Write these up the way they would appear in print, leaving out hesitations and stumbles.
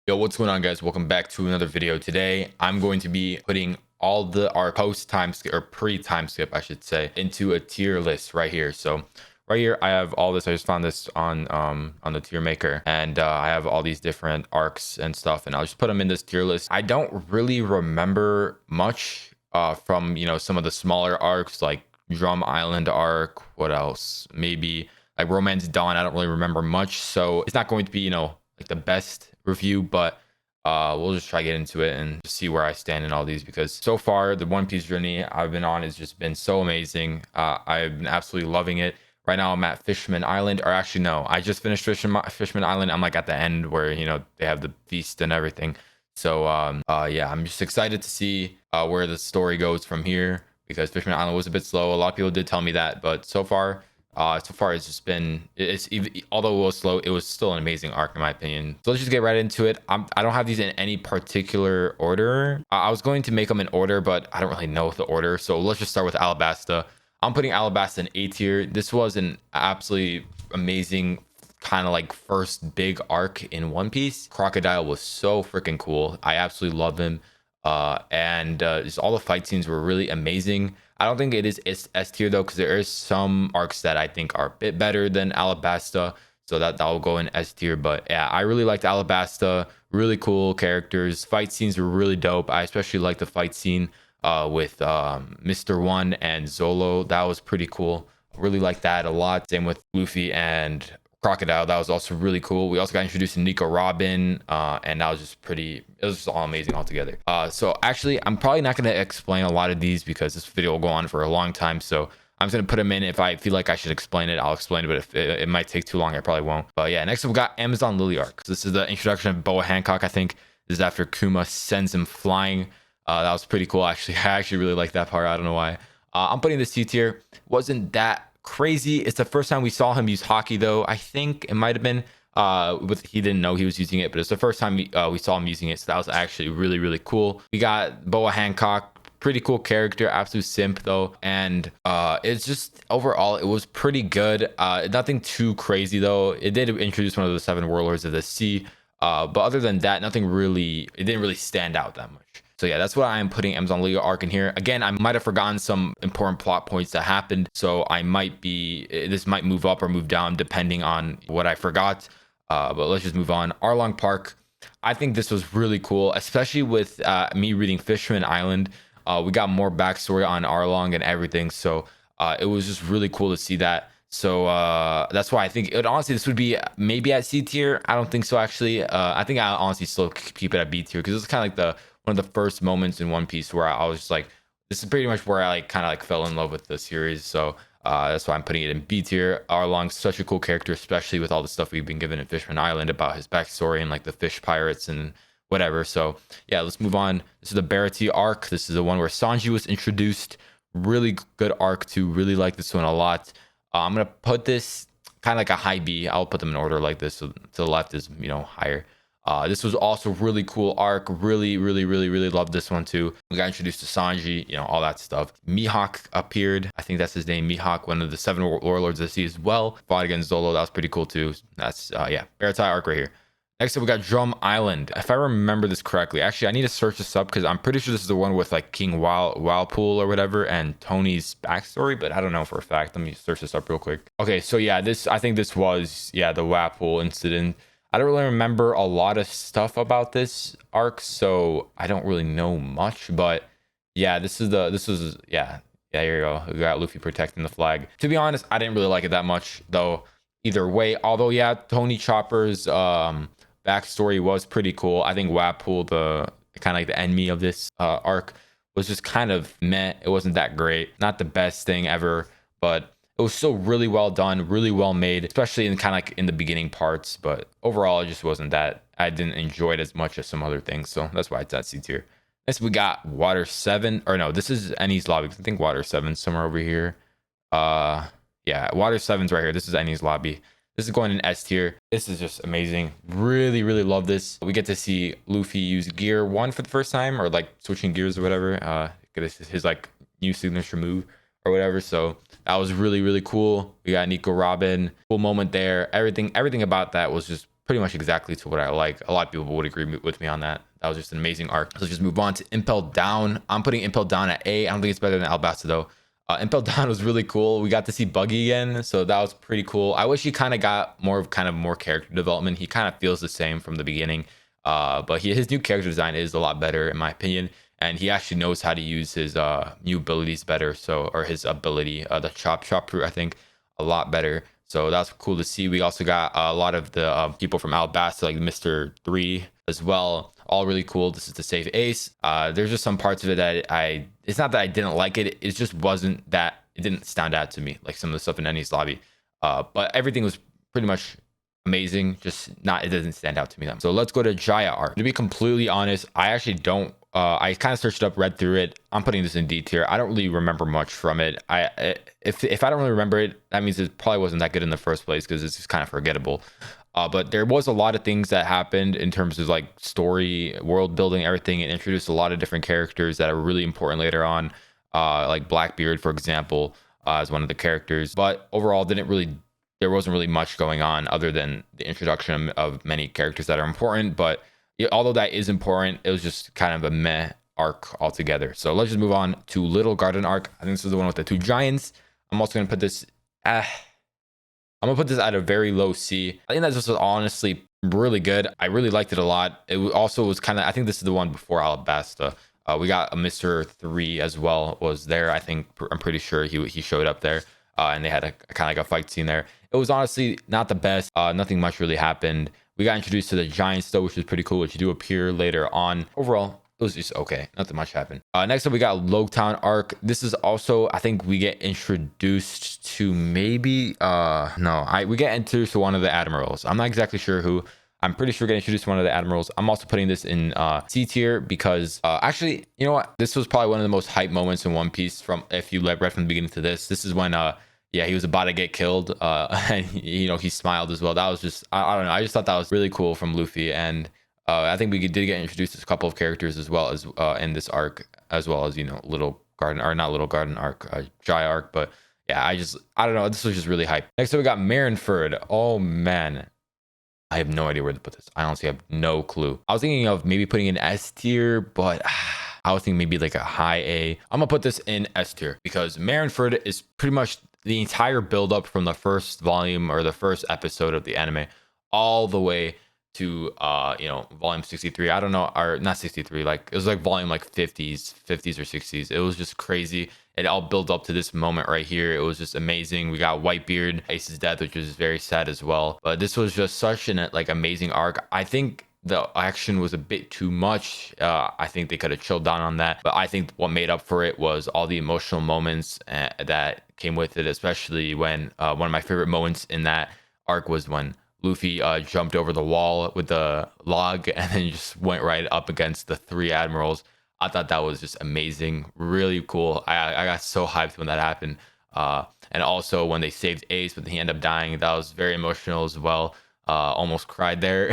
Yo, what's going on, guys? Welcome back to another video. Today I'm going to be putting all our post time skip, or pre-time skip I should say, into a tier list right here. So right here I have all this. I just found this on the tier maker, and I have all these different arcs and stuff, and I'll just put them in this tier list. I don't really remember much from some of the smaller arcs, like Drum Island arc. What else? Maybe like Romance Dawn. I don't really remember much, so it's not going to be like the best review, but we'll just try to get into it and just see where I stand in all these, because so far the One Piece journey I've been on has just been so amazing. I've been absolutely loving it. Right now I'm at Fishman Island, or actually no, I just finished Fishman Island. I'm like at the end where they have the feast and everything. So yeah, I'm just excited to see where the story goes from here, because Fishman Island was a bit slow. A lot of people did tell me that, but so far it's just been, although it was slow, it was still an amazing arc in my opinion. So let's just get right into it. I don't have these in any particular order. I was going to make them in order, but I don't really know the order. So let's just start with Alabasta. I'm putting Alabasta in A tier. This was an absolutely amazing kind of like first big arc in One Piece. Crocodile was so freaking cool. I absolutely love him. And just all the fight scenes were really amazing. I don't think it is S tier though, because there is some arcs that I think are a bit better than Alabasta, so that will go in S tier. But yeah, I really liked Alabasta. Really cool characters. Fight scenes were really dope. I especially like the fight scene with Mr. One and Zolo. That was pretty cool. Really like that a lot. Same with Luffy and Crocodile. That was also really cool. We also got introduced to Nico Robin, and that was just it was just all amazing altogether. So actually, I'm probably not going to explain a lot of these because this video will go on for a long time. So I'm just going to put them in. If I feel like I should explain it, I'll explain it. But if it might take too long, I probably won't. But yeah, next we've got Amazon Lily arc. So this is the introduction of Boa Hancock, I think. This is after Kuma sends him flying. That was pretty cool, actually. I actually really like that part. I don't know why. I'm putting this C tier. Wasn't that crazy. It's the first time we saw him use hockey, though. I think it might have been he didn't know he was using it, but it's the first time we saw him using it, so that was actually really, really cool. We got Boa Hancock, pretty cool character, absolute simp though, and it's just overall it was pretty good. Nothing too crazy though. It did introduce one of the 7 warlords of the sea, but other than that, it didn't really stand out that much. So yeah, that's what I'm putting Amazon Leo arc in here. Again, I might have forgotten some important plot points that happened, so this might move up or move down depending on what I forgot. But let's just move on. Arlong Park. I think this was really cool, especially with me reading Fishman Island. We got more backstory on Arlong and everything, so it was just really cool to see that. So that's why I think honestly this would be maybe at C tier. I don't think so actually. I think I honestly still keep it at B tier, because it's kind of like one of the first moments in One Piece where I was just like, this is pretty much where I kind of fell in love with the series. So that's why I'm putting it in B tier. Arlong's such a cool character, especially with all the stuff we've been given in Fishman Island about his backstory and like the fish pirates and whatever. So yeah, let's move on. This is the Barati arc. This is the one where Sanji was introduced. Really good arc too. Really like this one a lot. I'm gonna put this kind of like a high B. I'll put them in order like this. So to the left is higher. This was also really cool arc. Really, really, really, really loved this one too. We got introduced to Sanji, all that stuff. Mihawk appeared. I think that's his name, Mihawk, one of the 7 warlords of the sea as well. Fought against Zolo. That was pretty cool too. That's yeah, Baratai arc right here. Next up, we got Drum Island. If I remember this correctly, actually, I need to search this up because I'm pretty sure this is the one with like King Whirlpool or whatever and Tony's backstory, but I don't know for a fact. Let me search this up real quick. Okay, so yeah, I think this was the Whirlpool incident. I don't really remember a lot of stuff about this arc, so I don't really know much. But yeah, yeah, here you go. We got Luffy protecting the flag. To be honest, I didn't really like it that much though. Either way, although yeah, Tony Chopper's backstory was pretty cool. I think Wappool, the kind of like the enemy of this arc, was just kind of meh. It wasn't that great. Not the best thing ever, but it was still really well done, really well made, especially in kind of like in the beginning parts. But overall, it just wasn't that. I didn't enjoy it as much as some other things. So that's why it's at C tier. Next, we got Water 7. Or no, this is Ennie's Lobby. I think Water 7's somewhere over here. Yeah, Water 7's right here. This is Ennie's Lobby. This is going in S tier. This is just amazing. Really, really love this. We get to see Luffy use Gear 1 for the first time, or like switching gears or whatever. His like new signature move or whatever. So that was really, really cool. We got Nico Robin. Cool moment there. Everything about that was just pretty much exactly to what I like. A lot of people would agree with me on that. That was just an amazing arc. Let's just move on to Impel Down. I'm putting Impel Down at A. I don't think it's better than Alabasta though. Impel Down was really cool. We got to see Buggy again, so that was pretty cool. I wish he kind of got more character development. He kind of feels the same from the beginning, but his new character design is a lot better in my opinion, and he actually knows how to use his new abilities better. So, or his ability, the chop root, I think, a lot better. So that's cool to see. We also got a lot of the people from Alabasta, like Mr. 3 as well. All really cool. This is to save Ace. There's just some parts of it that it's not that I didn't like it. It just wasn't that, it didn't stand out to me, like some of the stuff in Ennie's lobby. But everything was pretty much amazing. Just not, it doesn't stand out to me. So let's go to Jaya arc. To be completely honest, I actually don't, I kind of searched it up, read through it. I'm putting this in D tier. I don't really remember much from it. If I don't really remember it, that means it probably wasn't that good in the first place because it's just kind of forgettable. But there was a lot of things that happened in terms of like story, world building, everything. It introduced a lot of different characters that are really important later on, like Blackbeard, for example, as one of the characters. But overall, there wasn't really much going on other than the introduction of many characters that are important. But yeah, although that is important, it was just kind of a meh arc altogether. So let's just move on to Little Garden arc. I think this is the one with the two giants. I'm also going to put this I'm gonna put this at a very low C. I think that this was honestly really good. I really liked it a lot. It also was kind of, I think this is the one before Alabasta. We got a Mr. 3 as well was there. I'm pretty sure he showed up there, and they had a kind of like a fight scene there. It was honestly not the best. Nothing much really happened. We got introduced to the giants though, which was pretty cool, which do appear later on. Overall, it was just okay. Nothing much happened. Next up, we got Logtown arc. This is also, I think we get introduced to maybe, we get introduced to one of the admirals. I'm not exactly sure who. I'm pretty sure we get introduced to one of the admirals. I'm also putting this in C tier because actually, you know what? This was probably one of the most hype moments in One Piece from, if you read from the beginning to this. This is when he was about to get killed, and he smiled as well. That was just, I don't know, I just thought that was really cool from Luffy. And I think we did get introduced to a couple of characters as well as in this arc, as well as Little Garden, or not Little Garden arc, Jai arc. But yeah, I don't know, this was just really hype. Next up, we got Marenford. Oh man, I have no idea where to put this. I honestly have no clue. I was thinking of maybe putting in S tier, but I was thinking maybe like a high A. I'm gonna put this in S tier because Marenford is pretty much the entire build up from the first volume or the first episode of the anime all the way to volume 63. I don't know, or not 63, like it was like volume like 50s or 60s. It was just crazy. It all built up to this moment right here. It was just amazing. We got Whitebeard, Ace's death, which was very sad as well. But this was just such an amazing arc. I think the action was a bit too much. I think they could have chilled down on that. But I think what made up for it was all the emotional moments that came with it, especially when one of my favorite moments in that arc was when Luffy jumped over the wall with the log and then just went right up against the three admirals. I thought that was just amazing, really cool. I got so hyped when that happened. And also when they saved Ace, but he ended up dying, that was very emotional as well. Almost cried there.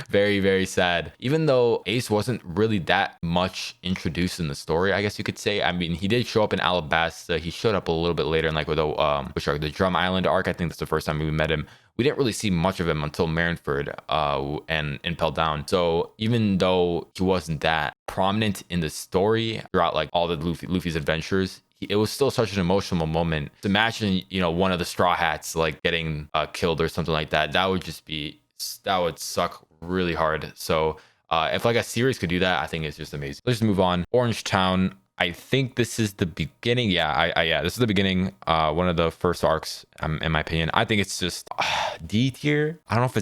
Very, very sad. Even though Ace wasn't really that much introduced in the story, I guess you could say. I mean, he did show up in Alabasta. He showed up a little bit later in like with the Drum Island arc. I think that's the first time we met him. We didn't really see much of him until Marenford and Impel Down. So even though he wasn't that prominent in the story throughout like all the Luffy's adventures, it was still such an emotional moment. To imagine, one of the Straw Hats like getting killed or something like that. That would suck really hard. So if like a series could do that, I think it's just amazing. Let's just move on. Orange Town. I think this is the beginning. Yeah, this is the beginning. One of the first arcs, in my opinion. I think it's just D tier. I don't know if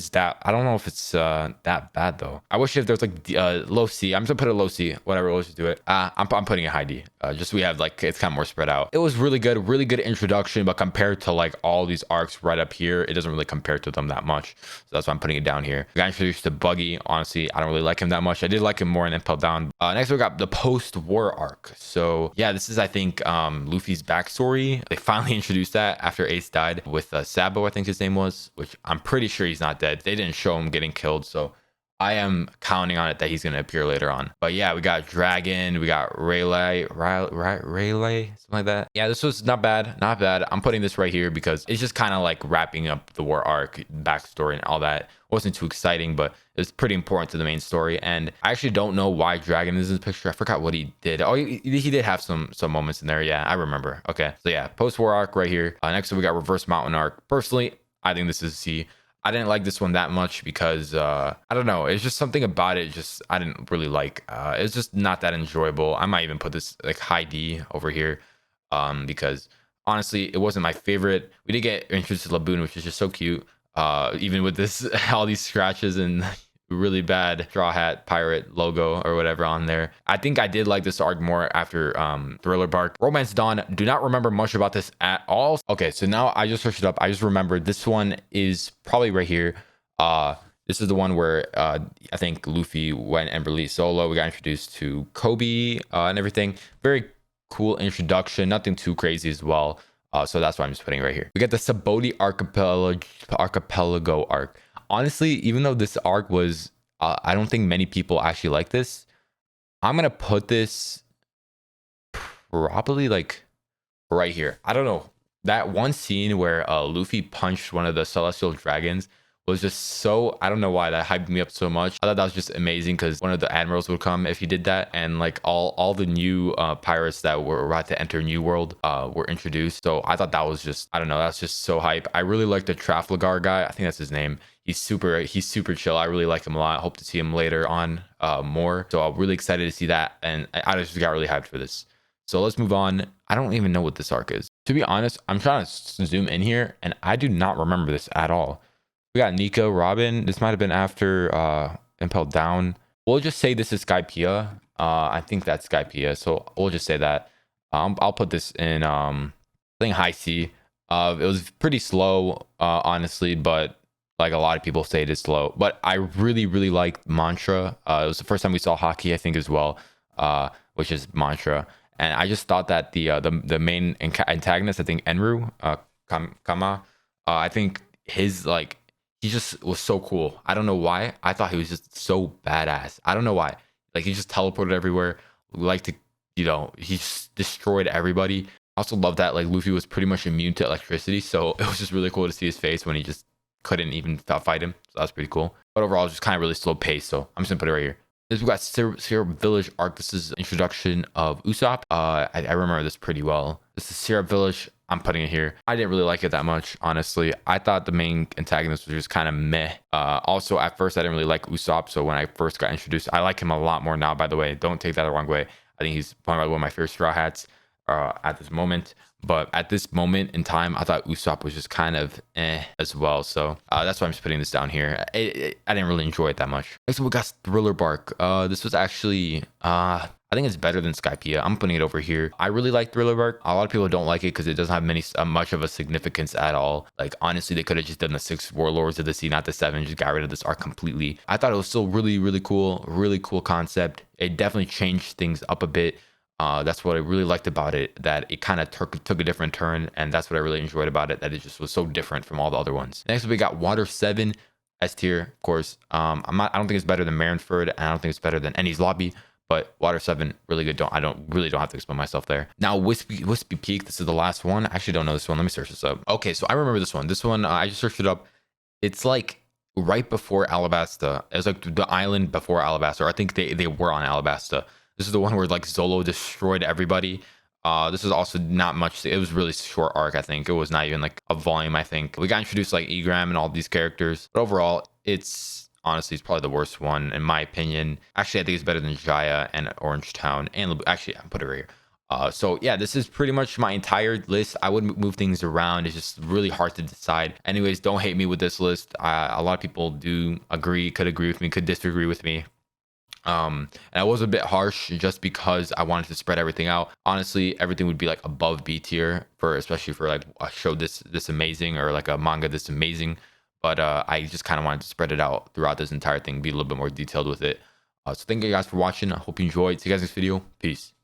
it's that bad though. I wish if there's like low C. I'm just gonna put a low C. Whatever, let's just do it. I'm putting a high D. Just we have like, it's kind of more spread out. It was really good introduction, but compared to like all these arcs right up here, it doesn't really compare to them that much. So that's why I'm putting it down here. We got introduced to Buggy. Honestly, I don't really like him that much. I did like him more in Impel Down. Next we got the post-war arc. So yeah, this is, I think, Luffy's backstory. They finally introduced that after Ace died with Sabo, I think his name was, which I'm pretty sure he's not dead. They didn't show him getting killed, so I am counting on it that he's going to appear later on. But yeah, we got Dragon, we got Rayleigh, something like that. Yeah, this was not bad, not bad. I'm putting this right here because it's just kind of like wrapping up the war arc, backstory, and all that. Wasn't too exciting, but it's pretty important to the main story. And I actually don't know why Dragon is in the picture. I forgot what he did. Oh, he did have some moments in there. Yeah, I remember. Okay, so yeah, post-war arc right here. Next, we got Reverse Mountain arc. Personally, I think this is C. I didn't like this one that much because I don't know. It's just something about it. Just I didn't really like. It's just not that enjoyable. I might even put this like high D over here, because honestly, it wasn't my favorite. We did get introduced to Laboon, which is just so cute. Even with this, all these scratches and really bad straw hat pirate logo or whatever on there. I think I did like this arc more after Thriller Bark. Romance Dawn, do not remember much about this at all. Okay, so now I just searched it up. I just remembered this one is probably right here. This is the one where I think Luffy went and released solo. We got introduced to Kobe and everything. Very cool introduction, nothing too crazy as well. So that's why I'm just putting it right here. We get the Saboti Archipelago arc. Honestly, even though this arc was, I don't think many people actually like this. I'm going to put this probably like right here. I don't know. That one scene where Luffy punched one of the celestial dragons was just so, I don't know why that hyped me up so much. I thought that was just amazing because one of the admirals would come if he did that, and like all the new pirates that were about to enter New World were introduced. So I thought that was just, I don't know, that's just so hype. I really like the Trafalgar guy. I think that's his name. He's super chill. I really like him a lot. I hope to see him later on more. So I'm really excited to see that, and I just got really hyped for this. So let's move on. I don't even know what this arc is. To be honest, I'm trying to zoom in here and I do not remember this at all. We got Nico, Robin. This might have been after Impel down. We'll just say this is Skypiea. I think that's Skypiea. So we'll just say that. I'll put this in I think high C. It was pretty slow, honestly, but like a lot of people say it is slow. But I really liked Mantra. It was the first time we saw Haki, I think, as well, which is Mantra. And I just thought that the main antagonist, I think Enru, Kama, I think his like, he just was so cool. I don't know why. I thought he was just so badass. I don't know why. Like he just teleported everywhere. Like to, he just destroyed everybody. I also love that like Luffy was pretty much immune to electricity. So it was just really cool to see his face when he just couldn't even fight him. So that's pretty cool. But overall, just kind of really slow pace. So I'm just gonna put it right here. This we got Syrup Village arc. This is introduction of Usopp. I remember this pretty well. This is Syrup Village. I'm putting it here. I didn't really like it that much, honestly. I thought the main antagonist was just kind of meh. Also, at first, I didn't really like Usopp. So when I first got introduced, I like him a lot more now, by the way. Don't take that the wrong way. I think he's probably one of my favorite Straw Hats at this moment. But at this moment in time, I thought Usopp was just kind of as well. So that's why I'm just putting this down here. I didn't really enjoy it that much. Next, we got Thriller Bark. This was actually, I think it's better than Skypiea. I'm putting it over here. I really like Thriller Bark. A lot of people don't like it because it doesn't have much of a significance at all. Like, honestly, they could have just done the 6 Warlords of the Sea, not the 7. Just got rid of this arc completely. I thought it was still really cool concept. It definitely changed things up a bit. That's what I really liked about it, that it kind of took a different turn, and that's what I really enjoyed about it, that it just was so different from all the other ones. Next, we got Water 7, S tier, of course. I don't think it's better than Marenford, and I don't think it's better than Ennie's Lobby, but Water 7, really good. I don't have to explain myself there. Now, Wispy Peak, this is the last one. I actually don't know this one. Let me search this up. Okay, so I remember this one. This one, I just searched it up. It's like right before Alabasta. It was like the island before Alabasta, or I think they were on Alabasta. This is the one where like Zolo destroyed everybody. This is also not much. It was really short arc, I think. It was not even like a volume, I think. We got introduced like Egram and all these characters. But overall, it's probably the worst one in my opinion. Actually, I think it's better than Jaya and Orange Town. And actually, I'll put it right here. So yeah, this is pretty much my entire list. I would move things around. It's just really hard to decide. Anyways, don't hate me with this list. A lot of people could agree with me, could disagree with me. And I was a bit harsh just because I wanted to spread everything out. Honestly, everything would be like above B tier especially for like a show this amazing, or like a manga this amazing. But I just kind of wanted to spread it out throughout this entire thing, be a little bit more detailed with it. So thank you guys for watching. I hope you enjoyed. See you guys next video. Peace.